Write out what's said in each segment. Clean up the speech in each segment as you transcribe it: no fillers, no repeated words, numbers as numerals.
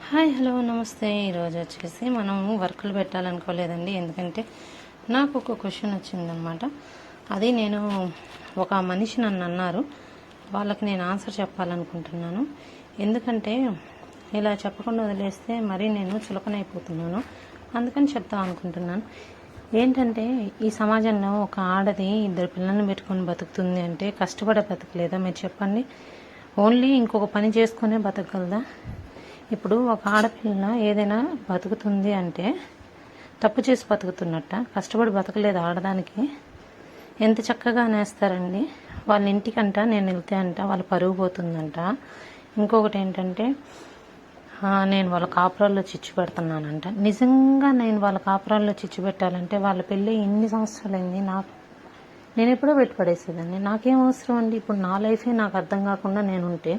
Hi hello నమస్తే. ఈరోజు వచ్చేసి మనము వర్కులు పెట్టాలనుకోలేదండి. ఎందుకంటే నాకు ఒక క్వశ్చన్ వచ్చిందనమాట. అది నేను ఒక మనిషి నన్ను అన్నారు, వాళ్ళకి నేను ఆన్సర్ చెప్పాలనుకుంటున్నాను. ఎందుకంటే ఇలా చెప్పకుండా వదిలేస్తే మరీ నేను చులకనైపోతున్నాను, అందుకని చెప్తాం అనుకుంటున్నాను. ఏంటంటే ఈ సమాజంలో ఒక ఆడది 2 పిల్లల్ని పెట్టుకొని బతుకుతుంది అంటే కష్టపడే బతకలేదా? మీరు చెప్పండి. ఓన్లీ ఇంకొక పని చేసుకునే బతకగలదా? ఇప్పుడు ఒక ఆడపిల్ల ఏదైనా బతుకుతుంది అంటే తప్పు చేసి బతుకుతున్నట్ట, కష్టపడి బతకలేదు ఆడదానికి. ఎంత చక్కగా నేస్తారండి వాళ్ళ ఇంటికంట. నేను వెళ్తే అంట వాళ్ళ పరుగు పోతుందంట. ఇంకొకటి ఏంటంటే నేను వాళ్ళ కాపురాల్లో చిచ్చు పెడుతున్నానంట. నిజంగా నేను వాళ్ళ కాపురాల్లో చిచ్చు పెట్టాలంటే వాళ్ళ పెళ్ళి ఎన్ని సంవత్సరాలైంది? నేను ఎప్పుడో పెట్టి పడేసేదాన్ని. నాకేం అవసరం అండి? ఇప్పుడు నా లైఫే నాకు అర్థం కాకుండా నేనుంటే,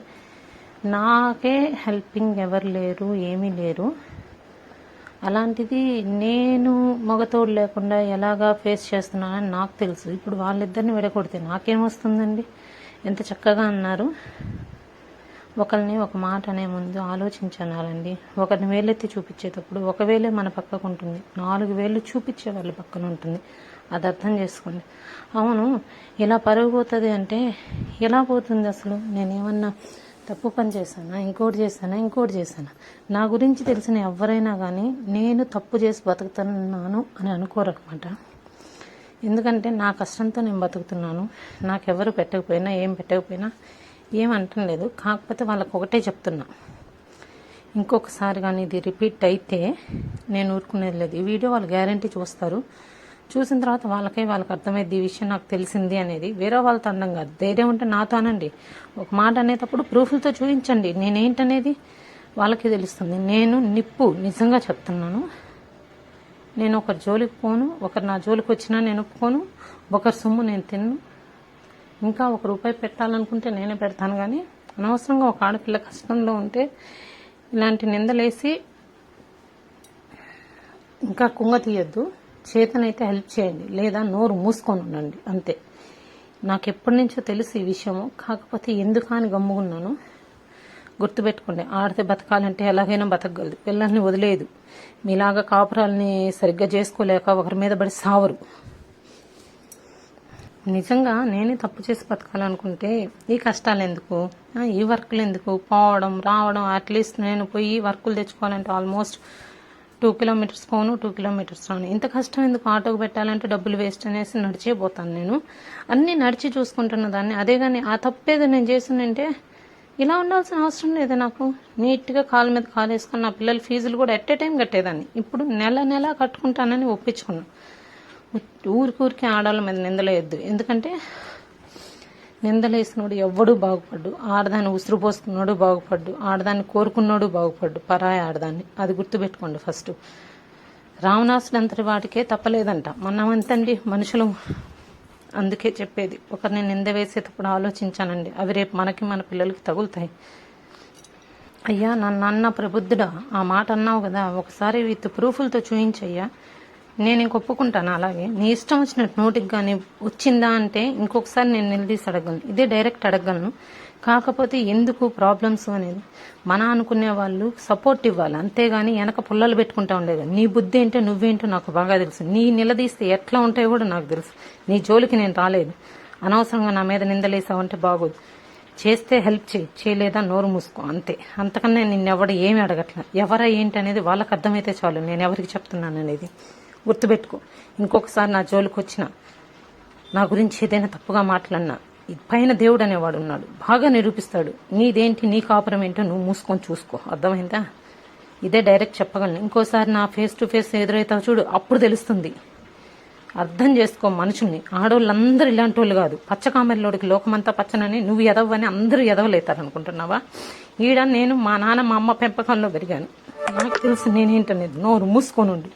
నాకే హెల్పింగ్ ఎవరు లేరు, ఏమీ లేరు. అలాంటిది నేను మగతోడు లేకుండా ఎలాగా ఫేస్ చేస్తున్నానని నాకు తెలుసు. ఇప్పుడు వాళ్ళిద్దరిని విడగొడితే నాకేమొస్తుందండి? ఎంత చక్కగా అన్నారు. ఒకరిని ఒక మాట అనే ముందు ఆలోచించనాలండి. ఒకరిని వేలెత్తి చూపించేటప్పుడు ఒక వేలే మన పక్కకు ఉంటుంది, 4 వేలు చూపించే వాళ్ళ పక్కన ఉంటుంది. అది అర్థం చేసుకోండి. అవును, ఇలా పరుగు పోతుంది అంటే ఎలా పోతుంది అసలు? నేనేమన్నా తప్పు పని చేశానా? ఇంకోటి చేశానా? నా గురించి తెలిసిన ఎవరైనా కానీ నేను తప్పు చేసి బతుకుతున్నాను అని అనుకోరనమాట. ఎందుకంటే నా కష్టంతో నేను బతుకుతున్నాను. నాకెవరు పెట్టకపోయినా ఏం పెట్టకపోయినా ఏమంటం లేదు. కాకపోతే వాళ్ళకు ఒకటే చెప్తున్నా, ఇంకొకసారి కానీ ఇది రిపీట్ అయితే నేను ఊరుకునేది లేదు. ఈ వీడియో వాళ్ళు గ్యారంటీ చూస్తారు. చూసిన తర్వాత వాళ్ళకి అర్థమైంది ఈ విషయం నాకు తెలిసింది అనేది. వేరే వాళ్ళతో అనడం కాదు. ధైర్యం ఉంటే నాతో అనండి. ఒక మాట అనేటప్పుడు ప్రూఫ్లతో చూపించండి. నేనేంటనేది వాళ్ళకి తెలుస్తుంది. నేను నిజంగా చెప్తున్నాను. నేను ఒకరి జోలికి పోను, ఒకరు నా జోలికి వచ్చినా నేను ఒప్పుకోను, ఒకరి సొమ్ము నేను తిన్ను. ఇంకా ₹1 పెట్టాలనుకుంటే నేనే పెడతాను. కానీ అనవసరంగా ఒక ఆడపిల్ల కష్టంలో ఉంటే ఇలాంటి నిందలేసి ఇంకా కుంగ తీయద్దు. చేతనైతే హెల్ప్ చేయండి, లేదా నోరు మూసుకొని ఉండండి, అంతే. నాకు ఎప్పటి నుంచో తెలుసు ఈ విషయము. కాకపోతే ఎందుకు అని గమ్ముకున్నాను. గుర్తుపెట్టుకోండి, ఆడితే బతకాలంటే ఎలాగైనా బతకగలదు. పిల్లల్ని వదిలేదు. మీలాగా కాపురాలని సరిగ్గా చేసుకోలేక ఒకరి మీద పడి సావరు. నిజంగా నేనే తప్పు చేసి బతకాలనుకుంటే ఈ కష్టాలు ఎందుకు, ఈ వర్కులు ఎందుకు? పోవడం రావడం, అట్లీస్ట్ నేను పోయి వర్కులు తెచ్చుకోవాలంటే ఆల్మోస్ట్ 2 కిలోమీటర్స్ పోను, 2 కిలోమీటర్స్ రాను. ఇంత కష్టం ఎందుకు? ఆటోకి పెట్టాలంటే డబ్బులు వేస్ట్ అనేసి నడిచే పోతాను. నేను అన్నీ నడిచి చూసుకుంటున్న దాన్ని. అదే కానీ ఆ తప్పేదో నేను చేసిందంటే ఇలా ఉండాల్సిన అవసరం లేదు నాకు. నీట్గా కాలు మీద కాలు వేసుకుని నా పిల్లల ఫీజులు కూడా ఎట్ ఏ టైం కట్టేదాన్ని. ఇప్పుడు నెల కట్టుకుంటానని ఒప్పించుకున్నాను. ఊరికి ఆడవాళ్ళ మీద నిందలేయద్దు. ఎందుకంటే నిందలేసినోడు ఎవ్వడూ బాగుపడ్డు. ఆడదాన్ని ఉసురు పోసుకున్నాడు బాగుపడ్డు, ఆడదాన్ని కోరుకున్నాడు బాగుపడ్డు, పరాయి ఆడదాన్ని. అది గుర్తుపెట్టుకోండి ఫస్ట్. రావణాసుడు అంతటి వాటికే తప్పలేదంట. మనమంతండి మనుషులు. అందుకే చెప్పేది, ఒకరిని నింద వేసేటప్పుడు ఆలోచించానండి. అవి రేపు మనకి మన పిల్లలకి తగులుతాయి. అయ్యా నన్ను అన్న ప్రబుద్ధుడా, ఆ మాట అన్నావు కదా, ఒకసారి విత్ ప్రూఫ్లతో చూయించయ్యా. నేను ఇంక ఒప్పుకుంటాను. అలాగే నీ ఇష్టం వచ్చినట్టు నోటికి కానీ వచ్చిందా అంటే ఇంకొకసారి నేను నిలదీసి అడగలను. ఇదే డైరెక్ట్ అడగలను. కాకపోతే ఎందుకు ప్రాబ్లమ్స్ అనేది మన అనుకునే వాళ్ళు సపోర్ట్ ఇవ్వాలి, అంతేగాని వెనక పుల్లలు పెట్టుకుంటా ఉండేది. నీ బుద్ధి ఏంటో నువ్వేంటో నాకు బాగా తెలుసు. నీ నిలదీస్తే ఎట్లా ఉంటాయో కూడా నాకు తెలుసు. నీ జోలికి నేను రాలేదు. అనవసరంగా నా మీద నిందలేసావంటే బాగోదు. చేస్తే హెల్ప్ చేయలేదా నోరు మూసుకో, అంతే. అంతకన్నా నిన్నెవడు ఏమి అడగట్లా. ఎవరా ఏంటి అనేది వాళ్ళకి అర్థమైతే చాలు నేను ఎవరికి చెప్తున్నాను అనేది. గుర్తుపెట్టుకో, ఇంకొకసారి నా జోలికి వచ్చినా, నా గురించి ఏదైనా తప్పుగా మాట్లాడినా, పైన దేవుడు అనేవాడు ఉన్నాడు, బాగా నిరూపిస్తాడు. నీదేంటి, నీ కాపురం ఏంటో నువ్వు మూసుకొని చూసుకో. అర్థమైందా? ఇదే డైరెక్ట్ చెప్పగలను. ఇంకోసారి నా ఫేస్ టు ఫేస్ ఎదురైతావు చూడు, అప్పుడు తెలుస్తుంది. అర్థం చేసుకో మనుషుల్ని. ఆడవాళ్ళందరూ ఇలాంటి వాళ్ళు కాదు. పచ్చకామెరలోడికి లోకమంతా పచ్చనని నువ్వు ఎదవని అందరూ ఎదవలేతారు అనుకుంటున్నావా? ఈడ నేను మా నాన్న మా అమ్మ పెంపకంలో పెరిగాను. నాకు తెలుసు నేనేంటనేది. నోరు మూసుకొని ఉండి